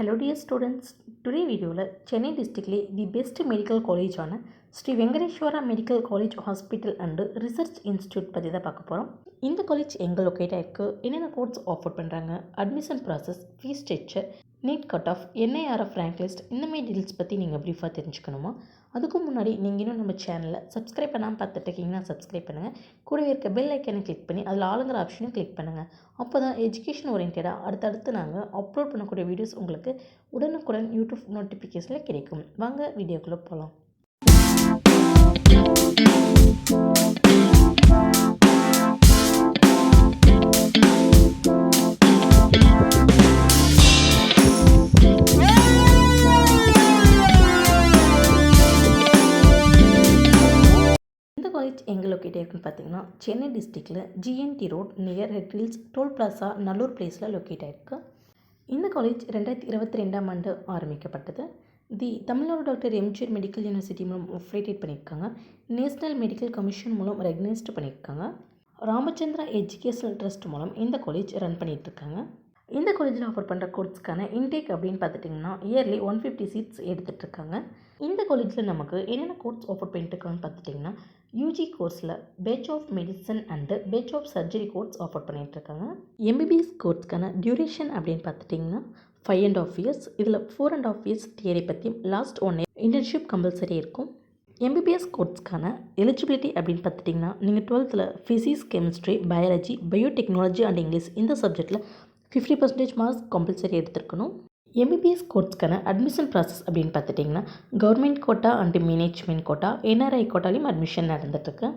Hello dear students, today video la Chennai district the best medical college ஆன Sri Venkateswara medical college hospital and research institute பற்றி தான் பார்க்க போகிறோம். இந்த காலேஜ் எங்கே லொக்கேட் ஆகிருக்கு, என்னென்ன கோர்ஸ் ஆஃபர் பண்ணுறாங்க, admission process, fees structure, NEET cut off, NIRF rank list, இந்த மாதிரி டீல்ஸ் பற்றி நீங்கள் ப்ரீஃபாக தெரிஞ்சுக்கணுமா? அதுக்கு முன்னாடி நீங்கள் இன்னும் நம்ம சேனலில் சப்ஸ்கிரைப் பண்ணாமல் பார்த்துட்டு இருக்கீங்கன்னா சப்ஸ்கிரைப் பண்ணுங்கள். கூடவே இருக்க பெல் ஐக்கனை கிளிக் பண்ணி அதில் ஆளுங்கிற ஆப்ஷனும் கிளிக் பண்ணுங்கள். அப்போ தான் எஜுகேஷன் ஓரியன்டாக அடுத்தடுத்து நாங்கள் அப்லோட் பண்ணக்கூடிய வீடியோஸ் உங்களுக்கு உடனுக்குடன் யூடியூப் நோட்டிஃபிகேஷனில் கிடைக்கும். வாங்க வீடியோக்குள்ளே போகலாம். இந்த காலேஜ் எங்கே லொக்கேட் ஆகிருக்குன்னு பார்த்தீங்கன்னா சென்னை டிஸ்ட்ரிக்டில் GNT road near Red Hills toll plaza Nallur பிளேஸில் லொக்கேட் ஆகிருக்கு. இந்த காலேஜ் 2022ஆம் ஆண்டு ஆரம்பிக்கப்பட்டது. Tamil Nadu doctor MGR medical university மூலம் அஃபிலியேட் பண்ணியிருக்காங்க. நேஷ்னல் மெடிக்கல் கமிஷன் மூலம் ரெகனைஸ்டு பண்ணியிருக்காங்க. ராமச்சந்திரா எஜுகேஷனல் ட்ரஸ்ட் மூலம் இந்த காலேஜ் ரன் பண்ணிகிட்ருக்காங்க. இந்த காலேஜில் ஆஃபர் பண்ணுற கோர்ஸ்க்கான இன்டேக் அப்படின்னு பார்த்துட்டிங்கன்னா இயர்லி 150 சீட்ஸ் எடுத்துகிட்ருக்காங்க. இந்த காலேஜில் நமக்கு என்னென்ன கோர்ஸ் ஆஃபர் பண்ணிட்டுருக்காங்கன்னு பார்த்துட்டிங்கன்னா யூஜி கோர்ஸில் bachelor of medicine and bachelor of surgery course offer பண்ணிகிட்ருக்காங்க. எம்பிபிஎஸ் கோர்ஸ்க்கான டியூரேஷன் அப்படின்னு பார்த்துட்டிங்கன்னா 5.5 years. இதில் 4.5 years தியரி பற்றியும் லாஸ்ட் 1 year இன்டர்ன்ஷிப் கம்பல்சரி இருக்கும். எம்பிபிஎஸ் கோர்ஸ்க்கான எலிஜிபிலிட்டி அப்படின்னு பார்த்துட்டிங்கன்னா நீங்கள் 12th physics, chemistry, biology, biotechnology and English இந்த சப்ஜெக்டில் 50% மார்க்ஸ் கம்பல்சரி எடுத்துருக்கணும். எம்பிபிஎஸ் கோர்ஸ்க்கான அட்மிஷன் ப்ராசஸ் அப்படின்னு பார்த்துட்டிங்கன்னா government quota and management quota, NRI கோட்டாலையும் அட்மிஷன் நடந்துட்டுருக்கு.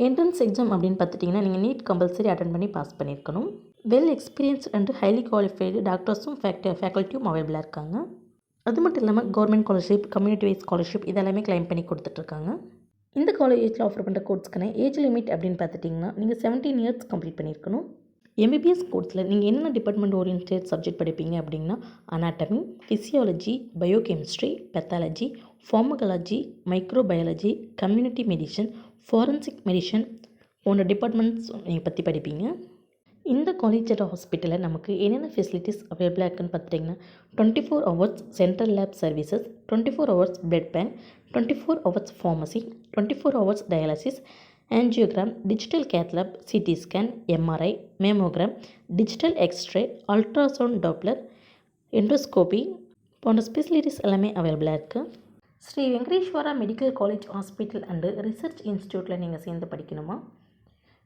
என்ட்ரன்ஸ் எக்ஸாம் அப்படின்னு பார்த்துட்டிங்கன்னா நீங்கள் நீட் கம்பல்சரி அட்டன் பண்ணி பாஸ் பண்ணியிருக்கணும். Well experience and highly qualified டாக்டர்ஸும் ஃபேக்கல்ட்டியும் அவைலபிளாக இருக்காங்க. அது மட்டும் இல்லாமல் government scholarship, community wise scholarship இதெல்லாமே கிளைம் பண்ணி கொடுத்துட்ருக்காங்க. இந்த காலேஜில் ஆஃபர் பண்ணுற கோர்ஸ்க்கான ஏஜ் லிமிட் அப்படின்னு பார்த்துட்டிங்கன்னா நீங்கள் 17 years கம்ப்ளீட் பண்ணியிருக்கணும். எம்பிபிஎஸ் கோர்ஸில் நீங்கள் என்னென்ன டிபார்ட்மெண்ட் ஓரியன்டட் சப்ஜெக்ட் படிப்பீங்க அப்படின்னா anatomy, physiology, biochemistry, pathology, pharmacology, microbiology, community medicine, forensic medicine போன்ற டிபார்ட்மெண்ட்ஸ் நீங்கள் பற்றி படிப்பீங்க. இந்த காலேஜோட ஹாஸ்பிட்டலில் நமக்கு என்னென்ன ஃபெசிலிட்டிஸ் அவைலபிளாக இருக்குன்னு பார்த்துட்டிங்கன்னா 24 hours central lab services, 24 hours blood bank, 24 hours pharmacy, 24 hours dialysis, angiogram, digital cath lab, CT scan, MRI, mammogram, digital X ray, ultrasound Doppler, endoscopy போன்ற ஸ்பெசிலிட்டிஸ் எல்லாமே அவைலபிளாக இருக்குது. Sri Venkateswara medical college hospital and research இன்ஸ்டியூட்டில் நீங்கள் சேர்ந்து படிக்கணுமா?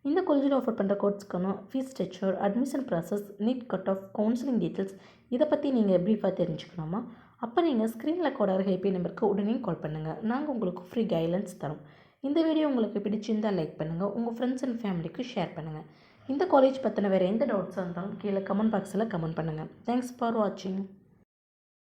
இந்த காலேஜில் ஆஃபர் பண்ணுற கோர்ஸ்க்கான fees structure, admission process, NEET cut off, counselling details இதை பற்றி நீங்கள் ப்ரீஃபாக தெரிஞ்சுக்கணுமா? அப்போ நீங்கள் ஸ்க்ரீனில் கோடார் ஹெல்ப்லைன் நம்பருக்கு உடனே கால் பண்ணுங்கள். நாங்கள் உங்களுக்கு ஃப்ரீ கைட்லைன்ஸ் தரோம். இந்த வீடியோ உங்களுக்கு பிடிச்சிருந்தால் லைக் பண்ணுங்கள், உங்கள் ஃப்ரெண்ட்ஸ் அண்ட் ஃபேமிலிக்கு ஷேர் பண்ணுங்கள். இந்த காலேஜ் பற்றின வேறு எந்த டவுட்ஸாக இருந்தாலும் கீழே கமெண்ட் பாக்ஸில் கமெண்ட் பண்ணுங்கள். தேங்க்ஸ் ஃபார் வாட்சிங்.